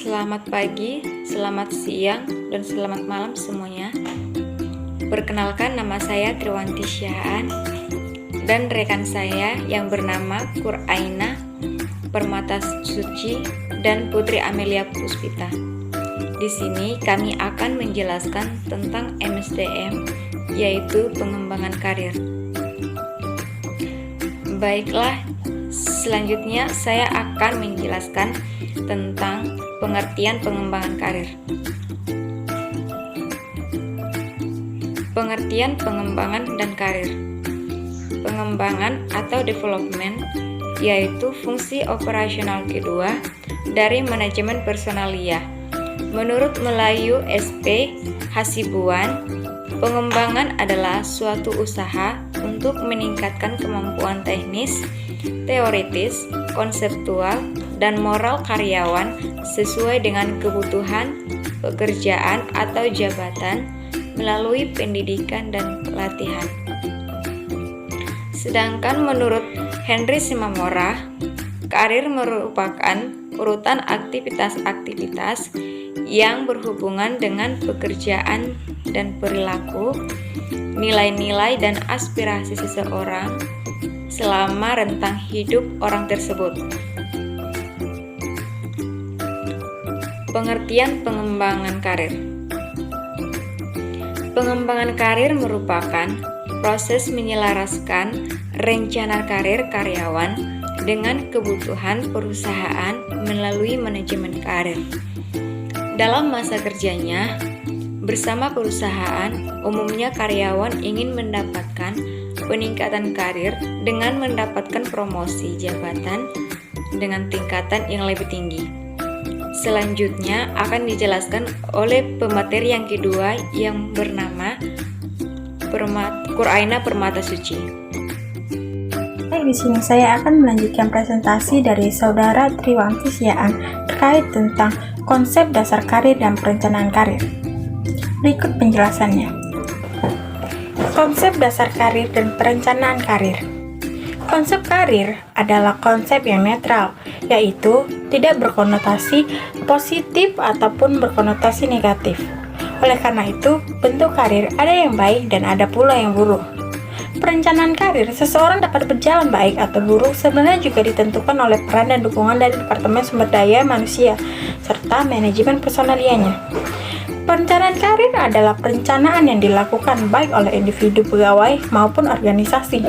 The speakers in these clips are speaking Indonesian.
Selamat pagi, selamat siang, dan selamat malam semuanya. Perkenalkan, nama saya Triwanti Syahaan dan rekan saya yang bernama Quraina Permata Suci dan Putri Amelia Puspita. Di sini kami akan menjelaskan tentang MSDM, yaitu pengembangan karir. Baiklah, selanjutnya saya akan menjelaskan tentang pengertian pengembangan karir. Pengertian pengembangan dan karir. Pengembangan atau development yaitu fungsi operasional kedua dari manajemen personalia. Menurut Melayu SP Hasibuan, pengembangan adalah suatu usaha untuk meningkatkan kemampuan teknis, teoritis, konseptual, dan moral karyawan sesuai dengan kebutuhan pekerjaan atau jabatan melalui pendidikan dan pelatihan. Sedangkan menurut Henry Simamora, karir merupakan urutan aktivitas-aktivitas yang berhubungan dengan pekerjaan dan perilaku, nilai-nilai dan aspirasi seseorang selama rentang hidup orang tersebut. Pengertian pengembangan karir. Pengembangan karir merupakan proses menyelaraskan rencana karir karyawan dengan kebutuhan perusahaan melalui manajemen karir. Dalam masa kerjanya, bersama perusahaan, umumnya karyawan ingin mendapatkan peningkatan karir dengan mendapatkan promosi jabatan dengan tingkatan yang lebih tinggi. Selanjutnya akan dijelaskan oleh pemateri yang kedua yang bernama Quraina Permata Suci. Di sini saya akan melanjutkan presentasi dari Saudara Triwanti Syahaan terkait tentang konsep dasar karir dan perencanaan karir. Berikut penjelasannya. Konsep dasar karir dan perencanaan karir. Konsep karir adalah konsep yang netral, yaitu tidak berkonotasi positif ataupun berkonotasi negatif. Oleh karena itu, bentuk karir ada yang baik dan ada pula yang buruk. Perencanaan karir seseorang dapat berjalan baik atau buruk sebenarnya juga ditentukan oleh peran dan dukungan dari Departemen Sumber Daya Manusia serta manajemen personalianya. Perencanaan karir adalah perencanaan yang dilakukan baik oleh individu pegawai maupun organisasi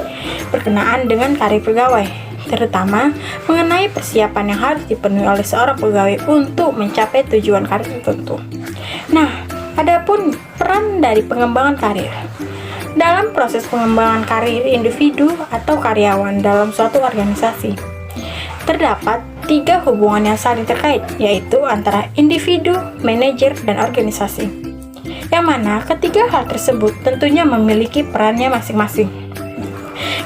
berkenaan dengan karir pegawai, terutama mengenai persiapan yang harus dipenuhi oleh seorang pegawai untuk mencapai tujuan karir tertentu. Nah, adapun peran dari pengembangan karir. Dalam proses pengembangan karir individu atau karyawan dalam suatu organisasi, terdapat 3 hubungan yang saling terkait, yaitu antara individu, manajer, dan organisasi. Yang mana ketiga hal tersebut tentunya memiliki perannya masing-masing.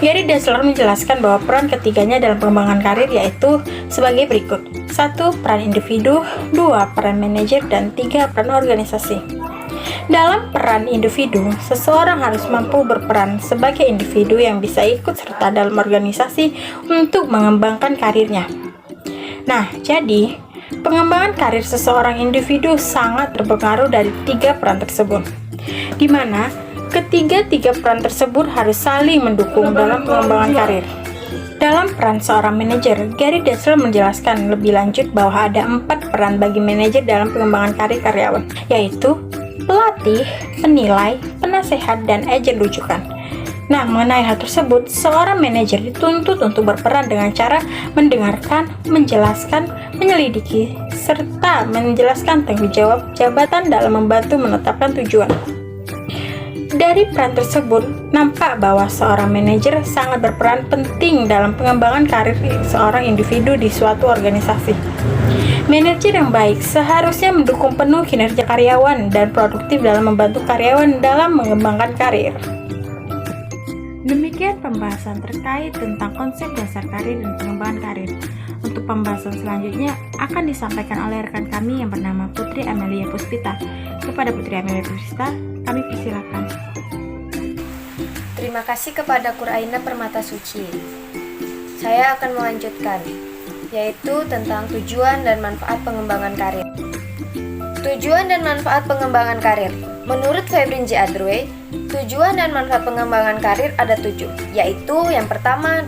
Gary Dessler menjelaskan bahwa peran ketiganya dalam pengembangan karir yaitu sebagai berikut. 1. Peran individu, 2. Peran manajer, dan 3. Peran organisasi. Dalam peran individu, seseorang harus mampu berperan sebagai individu yang bisa ikut serta dalam organisasi untuk mengembangkan karirnya. Nah, jadi pengembangan karir seseorang individu sangat terpengaruh dari 3 peran tersebut, di mana ketiga peran tersebut harus saling mendukung dalam pengembangan karir. Dalam peran seorang manajer, Gary Dessler menjelaskan lebih lanjut bahwa ada 4 peran bagi manajer dalam pengembangan karir karyawan, yaitu pelatih, penilai, penasehat, dan agen rujukan. Nah, mengenai hal tersebut, seorang manajer dituntut untuk berperan dengan cara mendengarkan, menjelaskan, menyelidiki, serta menjelaskan tanggung jawab jabatan dalam membantu menetapkan tujuan. Dari peran tersebut, nampak bahwa seorang manajer sangat berperan penting dalam pengembangan karir seorang individu di suatu organisasi. Manajer yang baik seharusnya mendukung penuh kinerja karyawan dan produktif dalam membantu karyawan dalam mengembangkan karir. Demikian pembahasan terkait tentang konsep dasar karir dan pengembangan karir. Untuk pembahasan selanjutnya akan disampaikan oleh rekan kami yang bernama Putri Amelia Puspita. Kepada Putri Amelia Puspita, kami persilakan. Terima kasih kepada Quraina Permata Suci. Saya akan melanjutkan. yaitu tentang tujuan dan manfaat pengembangan karir. Tujuan dan manfaat pengembangan karir. Menurut Febrin J. Adroe, tujuan dan manfaat pengembangan karir ada 7, yaitu yang pertama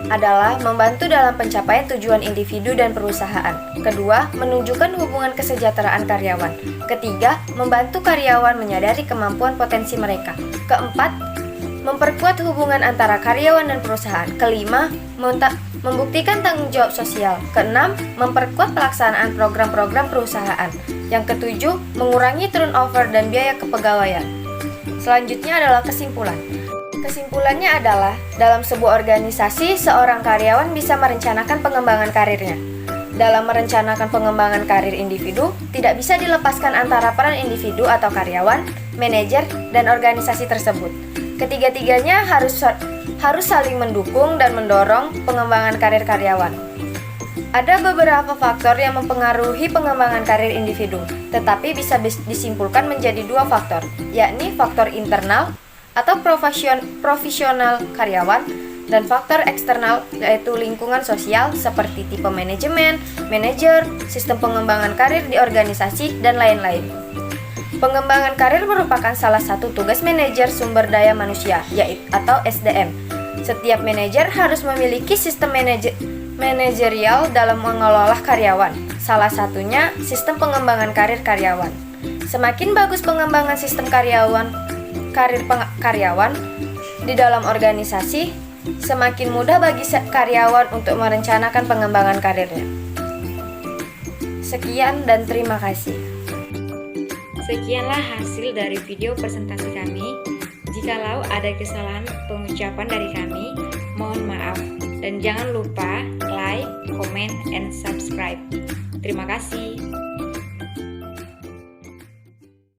adalah membantu dalam pencapaian tujuan individu dan perusahaan. Kedua, menunjukkan hubungan kesejahteraan karyawan. Ketiga, membantu karyawan menyadari kemampuan potensi mereka. Keempat, memperkuat hubungan antara karyawan dan perusahaan. Kelima, membuktikan tanggung jawab sosial. Keenam, memperkuat pelaksanaan program-program perusahaan. Yang ketujuh, mengurangi turnover dan biaya kepegawaian. Selanjutnya adalah kesimpulan. Kesimpulannya adalah, dalam sebuah organisasi, seorang karyawan bisa merencanakan pengembangan karirnya. Dalam merencanakan pengembangan karir individu, tidak bisa dilepaskan antara peran individu atau karyawan, manajer, dan organisasi tersebut. Ketiga-tiganya harus saling mendukung dan mendorong pengembangan karir karyawan. Ada beberapa faktor yang mempengaruhi pengembangan karir individu, tetapi bisa disimpulkan menjadi 2 faktor, yakni faktor internal atau profesional karyawan dan faktor eksternal, yaitu lingkungan sosial seperti tipe manajemen, manajer, sistem pengembangan karir di organisasi, dan lain-lain. Pengembangan karir merupakan salah satu tugas manajer sumber daya manusia, yaitu atau SDM. Setiap manajer harus memiliki sistem manajerial dalam mengelola karyawan. Salah satunya sistem pengembangan karir karyawan. Semakin bagus pengembangan sistem karir karyawan di dalam organisasi, semakin mudah bagi karyawan untuk merencanakan pengembangan karirnya. Sekian dan terima kasih. Sekianlah hasil dari video presentasi kami. Jikalau ada kesalahan pengucapan dari kami, mohon maaf. Dan jangan lupa like, comment, and subscribe. Terima kasih.